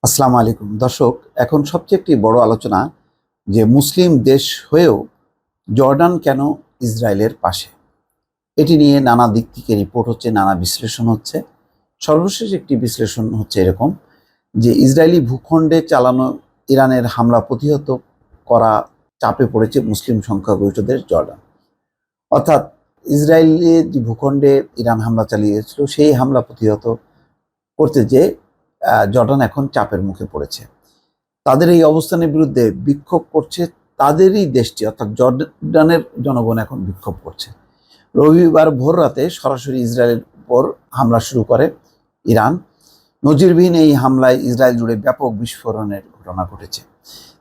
আসসালামু আলাইকুম দর্শক। এখন সবচেয়ে একটি বড় আলোচনা যে মুসলিম দেশ হয়েও জর্ডান কেন ইসরায়েলের পাশে। এটি নিয়ে নানা দিক থেকে রিপোর্ট হচ্ছে, নানা বিশ্লেষণ হচ্ছে। সর্বশেষ একটি বিশ্লেষণ হচ্ছে এরকম যে ইসরায়েলি ভূখণ্ডে চালানো ইরানের হামলা প্রতিহত করা চাপে পড়েছে মুসলিম সংখ্যাগরিষ্ঠ দেশ জর্ডান। অর্থাৎ ইসরায়েলের যে ভূখণ্ডে ইরান হামলা চালিয়েছিল সেই হামলা প্রতিহত করতে যে জর্ডান এখন চাপের মুখে পড়েছে। তাদের এই অবস্থানের বিরুদ্ধে বিক্ষোভ করছে তাদেরই দেশটি, অর্থাৎ জর্ডানের জনগণ এখন বিক্ষোভ করছে। রবিবার ভোর রাতে সরাসরি ইসরায়েলের উপর হামলা শুরু করে ইরান। নজিরবিহীন এই হামলায় ইসরায়েল জুড়ে ব্যাপক বিস্ফোরণের ঘটনা ঘটেছে।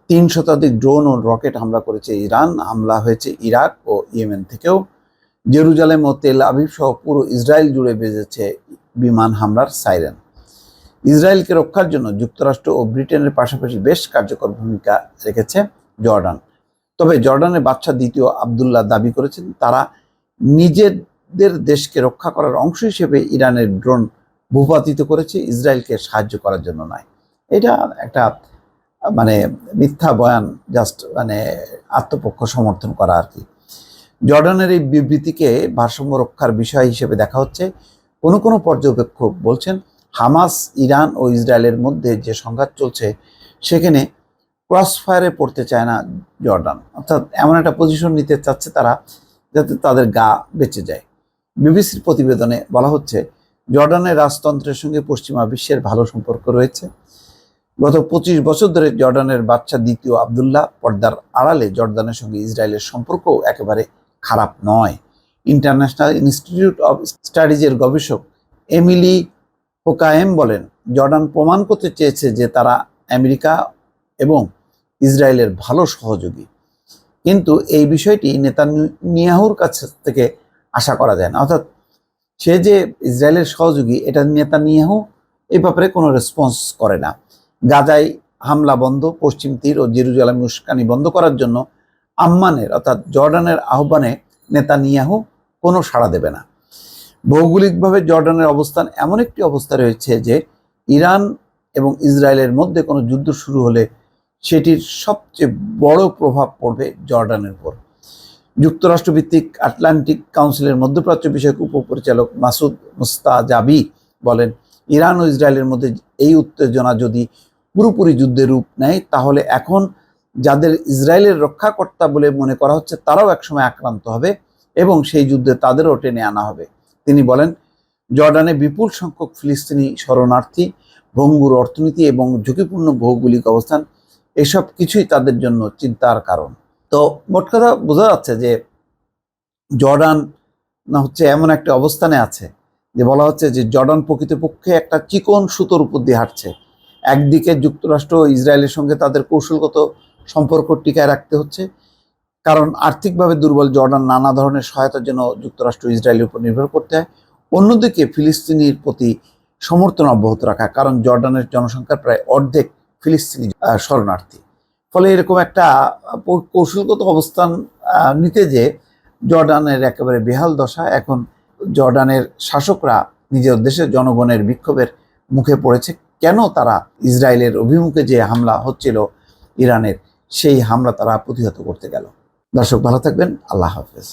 ৩ শতাধিক ড্রোন ও রকেট হামলা করেছে ইরান। হামলা হয়েছে ইরাক ও ইয়েমেন থেকেও। জেরুজালেম ও তেল আবিব সহ পুরো ইসরায়েল জুড়ে বেজেছে বিমান হামলার সাইরেন। ইসরায়েলকে রক্ষার জন্য যুক্তরাষ্ট্র ও ব্রিটেনের পাশাপাশি বেশ কার্যকর ভূমিকা রেখেছে জর্ডান। তবে জর্ডানের বাদশা দ্বিতীয় আবদুল্লাহ দাবি করেছেন তারা নিজেদের দেশকে রক্ষা করার অংশ হিসেবে ইরানের ড্রোন ভূপাতিত করেছে, ইসরায়েলকে সাহায্য করার জন্য নয়। এটা একটা মিথ্যা বয়ান, জাস্ট আত্মপক্ষ সমর্থন করা আর কি। জর্ডানের এই বিবৃতিকে ভারসাম্য রক্ষার বিষয় হিসেবে দেখা হচ্ছে। কোনো পর্যবেক্ষক বলছেন হামাস, ইরান ও ইসরায়েলের মধ্যে যে সংঘাত চলছে সেখানে ক্রসফায়ারে পড়তে চায় না জর্ডান। অর্থাৎ এমন একটা পজিশন নিতে চাচ্ছে তারা যাতে তাদের গা বেঁচে যায়। বিবিসির প্রতিবেদনে বলা হচ্ছে জর্ডানের রাজতন্ত্রের সঙ্গে পশ্চিমা বিশ্বের ভালো সম্পর্ক রয়েছে। গত ২৫ বছর ধরে জর্ডানের বাদশা দ্বিতীয় আবদুল্লাহ পর্দার আড়ালে জর্ডানের সঙ্গে ইসরায়েলের সম্পর্কও একেবারে খারাপ নয়। ইন্টারন্যাশনাল ইনস্টিটিউট অব স্টাডিজের গবেষক এমিলি হোকায়েম বলেন, জর্ডান প্রমাণ করতে চেয়েছে যে তারা আমেরিকা এবং ইসরায়েলের ভালো সহযোগী, কিন্তু এই বিষয়টি নেতানিয়াহুর কাছ থেকে আশা করা যায় না। অর্থাৎ সে যে ইসরায়েলের সহযোগী এটা নেতানিয়াহু এই ব্যাপারে কোনো রেসপন্স করে না। গাজায় হামলা বন্ধ, পশ্চিম তীর ও জেরুজালেম উস্কানি বন্ধ করার জন্য আম্মানের অর্থাৎ জর্ডানের আহ্বানে নেতানিয়াহু কোনো সাড়া দেবে না। ভৌগোলিকভাবে জর্ডানের অবস্থান এমন একটি অবস্থা রয়েছে যে ইরান এবং ইসরায়েলের মধ্যে কোনো যুদ্ধ শুরু হলে সেটির সবচেয়ে বড় প্রভাব পড়বে জর্ডানের উপর। যুক্তরাষ্ট্রভিত্তিক আটলান্টিক কাউন্সিলের মধ্যপ্রাচ্য বিষয়ক উপপরিচালক মাসুদ মুস্তাজাবি বলেন, ইরান ও ইসরায়েলের মধ্যে এই উত্তেজনা যদি পুরোপুরি যুদ্ধের রূপ নেয় তাহলে এখন যাদের ইসরায়েলের রক্ষাকর্তা বলে মনে করা হচ্ছে তারাও একসময় আক্রান্ত হবে এবং সেই যুদ্ধে তাদেরও টেনে আনা হবে। তিনি বলেন, জর্ডানে বিপুল সংখ্যক ফিলিস্তিনি শরণার্থী, ভঙ্গুর অর্থনীতি এবং ঝুঁকিপূর্ণ ভৌগোলিক অবস্থান এসব কিছুই তাদের জন্য চিন্তার কারণ। তো মোট কথা বোঝা যাচ্ছে যে জর্ডান হচ্ছে এমন একটা অবস্থানে আছে যে বলা হচ্ছে যে জর্ডান প্রকৃতপক্ষে একটা চিকন সুতোর উপর দিয়ে হাঁটছে। একদিকে যুক্তরাষ্ট্র ও ইসরায়েলের সঙ্গে তাদের কৌশলগত সম্পর্ক টিকায় রাখতে হচ্ছে, কারণ আর্থিকভাবে দুর্বল জর্ডান নানা ধরনের সহায়তার জন্য যুক্তরাষ্ট্র ইসরায়েলের উপর নির্ভর করতে হয়। অন্যদিকে ফিলিস্তিনির প্রতি সমর্থন অব্যাহত রাখা, কারণ জর্ডানের জনসংখ্যার প্রায় অর্ধেক ফিলিস্তিনি শরণার্থী। ফলে এরকম একটা কৌশলগত অবস্থান নিতে যে জর্ডানের একেবারে বেহাল দশা। এখন জর্ডানের শাসকরা নিজের দেশের জনগণের বিক্ষোভের মুখে পড়েছে। কেন তারা ইসরায়েলের অভিমুখে যে হামলা হচ্ছিল ইরানের, সেই হামলা তারা প্রতিহত করতে গেল। দর্শক ভালো থাকবেন, আল্লাহ হাফেজ।